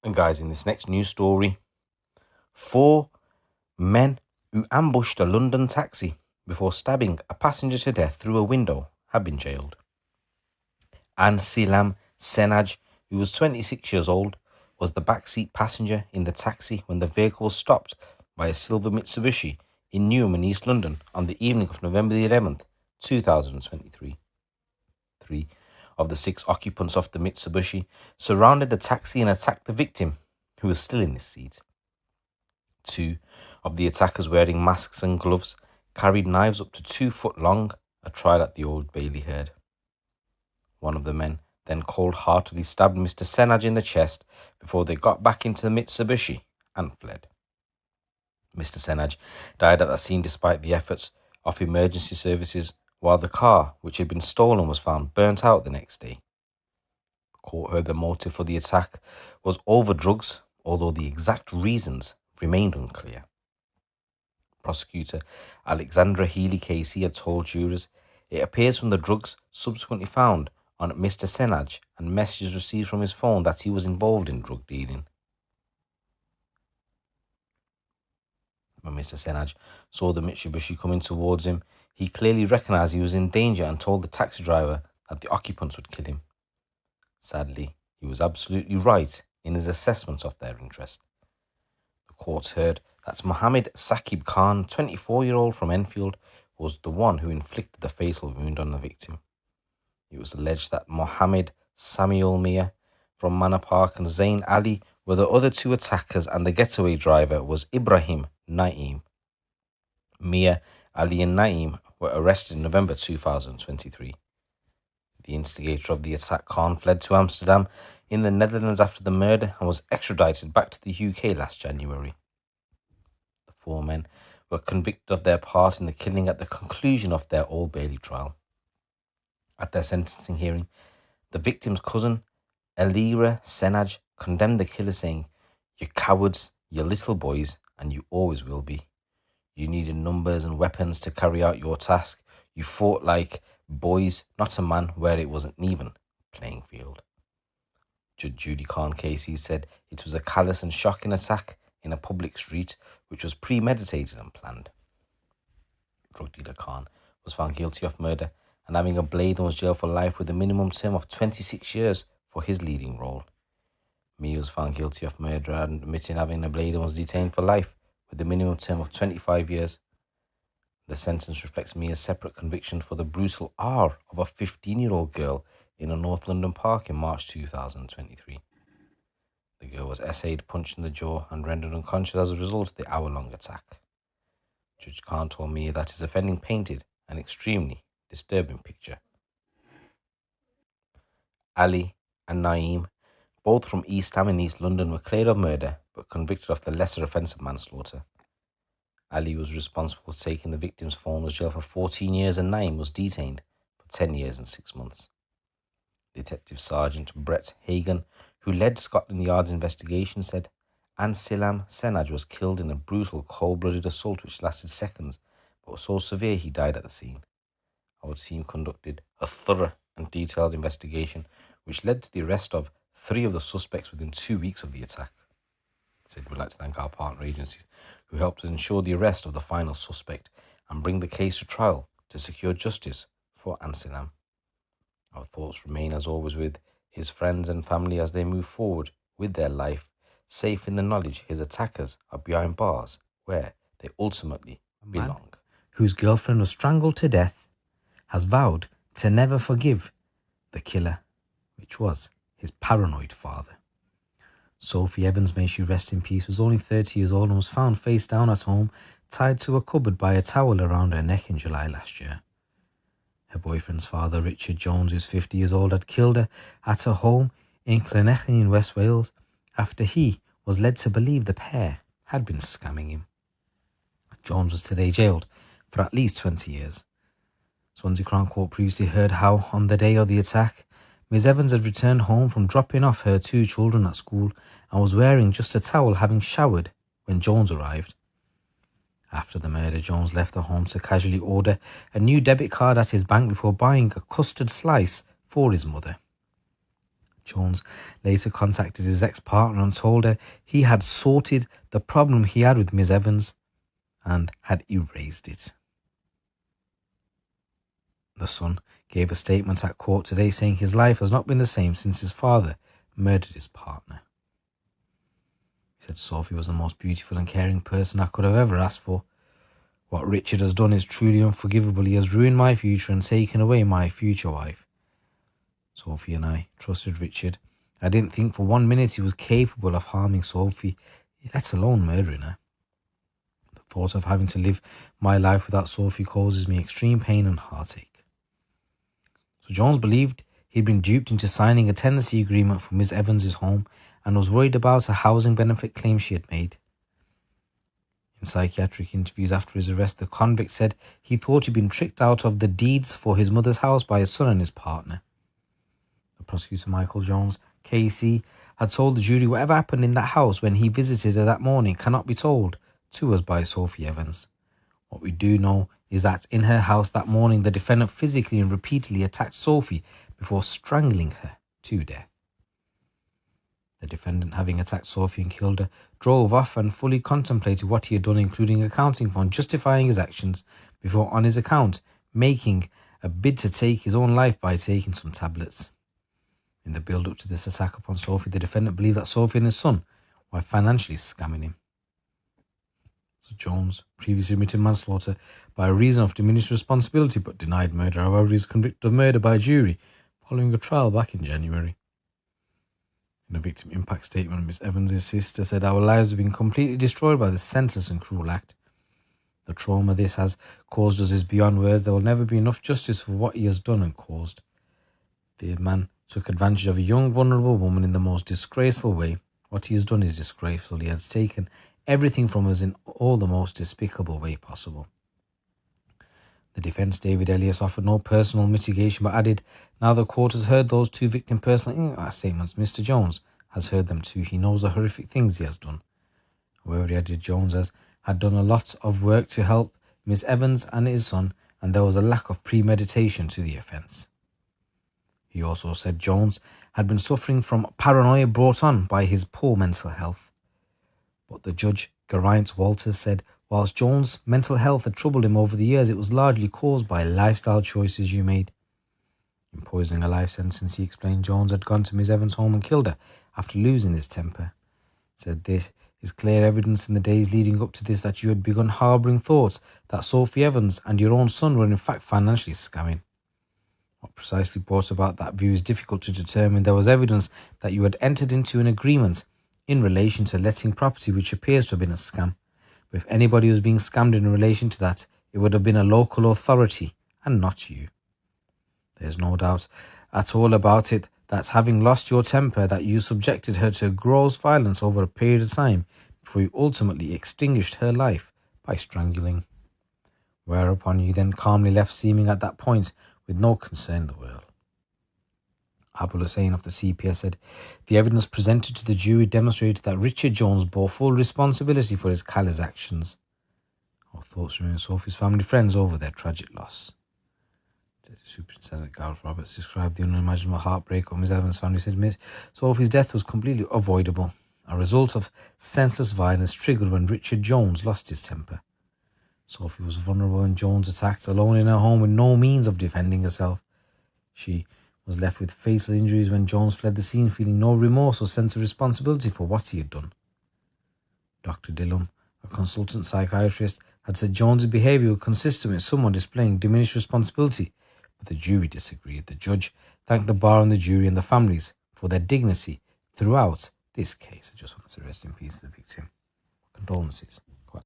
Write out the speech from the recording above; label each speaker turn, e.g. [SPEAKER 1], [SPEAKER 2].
[SPEAKER 1] And guys, in this next news story, 4 men who ambushed a London taxi before stabbing a passenger to death through a window have been jailed. Anselam Senaj, who was 26 years old, was the backseat passenger in the taxi when the vehicle was stopped by a silver Mitsubishi in Newham in East London on the evening of November the 11th, 2023. 3 of the 6 occupants of the Mitsubishi surrounded the taxi and attacked the victim, who was still in his seat. 2 of the attackers, wearing masks and gloves, carried knives up to 2 foot long, a trial at the Old Bailey heard. One of the men then cold-heartedly stabbed Mr. Senaj in the chest before they got back into the Mitsubishi and fled. Mr. Senaj died at the scene despite the efforts of emergency services, while the car, which had been stolen, was found burnt out the next day. The court heard the motive for the attack was over drugs, although the exact reasons remained unclear. Prosecutor Alexandra Healy-Casey had told jurors, "It appears from the drugs subsequently found on Mr. Senaj and messages received from his phone that he was involved in drug dealing." When Mr. Senaj saw the Mitsubishi coming towards him, he clearly recognized he was in danger and told the taxi driver that the occupants would kill him. Sadly, he was absolutely right in his assessment of their interest. The court heard that Mohammed Saqib Khan, 24-year-old from Enfield, was the one who inflicted the fatal wound on the victim. It was alleged that Mohammed Samuel Mia from Manor Park and Zain Ali were the other 2 attackers, and the getaway driver was Ibrahim Naeem. Mia, Ali and Naeem were arrested in November 2023. The instigator of the attack, Khan, fled to Amsterdam in the Netherlands after the murder and was extradited back to the UK last January. The 4 men were convicted of their part in the killing at the conclusion of their Old Bailey trial. At their sentencing hearing, the victim's cousin, Elira Senaj, condemned the killer, saying, "You're cowards, you're little boys, and you always will be. You needed numbers and weapons to carry out your task. You fought like boys, not a man, where it wasn't even playing field." Judge Judy Khan Casey said it was a callous and shocking attack in a public street which was premeditated and planned. Drug dealer Khan was found guilty of murder and having a blade and was jailed for life with a minimum term of 26 years for his leading role. Mia was found guilty of murder and admitting having a blade and was detained for life with a minimum term of 25 years. The sentence reflects Mia's separate conviction for the brutal R of a 15-year-old girl in a North London park in March 2023. The girl was essayed, punched in the jaw and rendered unconscious as a result of the hour-long attack. Judge Khan told Mia that his offending painted an extremely disturbing picture. Ali and Naeem, both from East Ham in East London, were cleared of murder but convicted of the lesser offence of manslaughter. Ali was responsible for taking the victim's phone, was jailed for 14 years, and Naeem was detained for 10 years and 6 months. Detective Sergeant Brett Hagan, who led Scotland Yard's investigation, said Anselam Senaj was killed in a brutal, cold-blooded assault which lasted seconds but was so severe he died at the scene. Our team conducted a thorough and detailed investigation which led to the arrest of 3 of the suspects within 2 weeks of the attack. He said, "We'd like to thank our partner agencies who helped ensure the arrest of the final suspect and bring the case to trial to secure justice for Anselam. Our thoughts remain, as always, with his friends and family as they move forward with their life, safe in the knowledge his attackers are behind bars where they ultimately belong." Whose girlfriend was strangled to death has vowed to never forgive the killer, which was his paranoid father. Sophie Evans, may she rest in peace, was only 30 years old and was found face down at home, tied to a cupboard by a towel around her neck in July last year. Her boyfriend's father, Richard Jones, who's 50 years old, had killed her at her home in Llanelli in West Wales after he was led to believe the pair had been scamming him. Jones was today jailed for at least 20 years. Swansea Crown Court previously heard how, on the day of the attack, Ms. Evans had returned home from dropping off her 2 children at school and was wearing just a towel, having showered when Jones arrived. After the murder, Jones left the home to casually order a new debit card at his bank before buying a custard slice for his mother. Jones later contacted his ex-partner and told her he had sorted the problem he had with Ms. Evans and had erased it. The son gave a statement at court today saying his life has not been the same since his father murdered his partner. He said Sophie was the most beautiful and caring person I could have ever asked for. What Richard has done is truly unforgivable. He has ruined my future and taken away my future wife. Sophie and I trusted Richard. I didn't think for 1 minute he was capable of harming Sophie, let alone murdering her. The thought of having to live my life without Sophie causes me extreme pain and heartache. So Jones believed he'd been duped into signing a tenancy agreement for Ms. Evans' home and was worried about a housing benefit claim she had made. In psychiatric interviews after his arrest, the convict said he thought he'd been tricked out of the deeds for his mother's house by his son and his partner. The prosecutor, Michael Jones, KC, had told the jury whatever happened in that house when he visited her that morning cannot be told to us by Sophie Evans. What we do know is that in her house that morning, the defendant physically and repeatedly attacked Sophie before strangling her to death. The defendant, having attacked Sophie and killed her, drove off and fully contemplated what he had done, including accounting for and justifying his actions before, on his account, making a bid to take his own life by taking some tablets. In the build-up to this attack upon Sophie, the defendant believed that Sophie and his son were financially scamming him. So Jones previously admitted manslaughter by reason of diminished responsibility but denied murder. However, he was convicted of murder by a jury following a trial back in January. In a victim impact statement, Miss Evans' sister said, "Our lives have been completely destroyed by this senseless and cruel act. The trauma this has caused us is beyond words. There will never be enough justice for what he has done and caused. The man took advantage of a young, vulnerable woman in the most disgraceful way. What he has done is disgraceful. He has taken everything from us in all the most despicable way possible." The defence, David Elias, offered no personal mitigation but added, "Now the court has heard those two victim personal statements. Mr. Jones has heard them too. He knows the horrific things he has done." However, he added Jones had done a lot of work to help Miss Evans and his son, and there was a lack of premeditation to the offence. He also said Jones had been suffering from paranoia brought on by his poor mental health. But the judge, Geraint Walters, said whilst Jones' mental health had troubled him over the years, it was largely caused by lifestyle choices you made. Imposing a life sentence, he explained, Jones had gone to Miss Evans' home and killed her after losing his temper. He said, "This is clear evidence in the days leading up to this that you had begun harbouring thoughts that Sophie Evans and your own son were in fact financially scamming. What precisely brought about that view is difficult to determine. There was evidence that you had entered into an agreement in relation to letting property which appears to have been a scam. But if anybody was being scammed in relation to that, it would have been a local authority and not you. There's no doubt at all about it that having lost your temper, that you subjected her to gross violence over a period of time before you ultimately extinguished her life by strangling. Whereupon you then calmly left, seeming at that point with no concern in the world." Abul Hussain of the CPS said, "The evidence presented to the jury demonstrated that Richard Jones bore full responsibility for his callous actions. Our thoughts remain with Sophie's family friends over their tragic loss." Superintendent Gareth Roberts described the unimaginable heartbreak of Ms. Evans' family. Said Sophie's death was completely avoidable, a result of senseless violence triggered when Richard Jones lost his temper. Sophie was vulnerable when Jones attacked, alone in her home with no means of defending herself. She was left with fatal injuries when Jones fled the scene, feeling no remorse or sense of responsibility for what he had done. Dr. Dillon, a consultant psychiatrist, had said Jones' behaviour was consistent with someone displaying diminished responsibility, but the jury disagreed. The judge thanked the bar and the jury and the families for their dignity throughout this case. I just want to rest in peace to the victim. Condolences.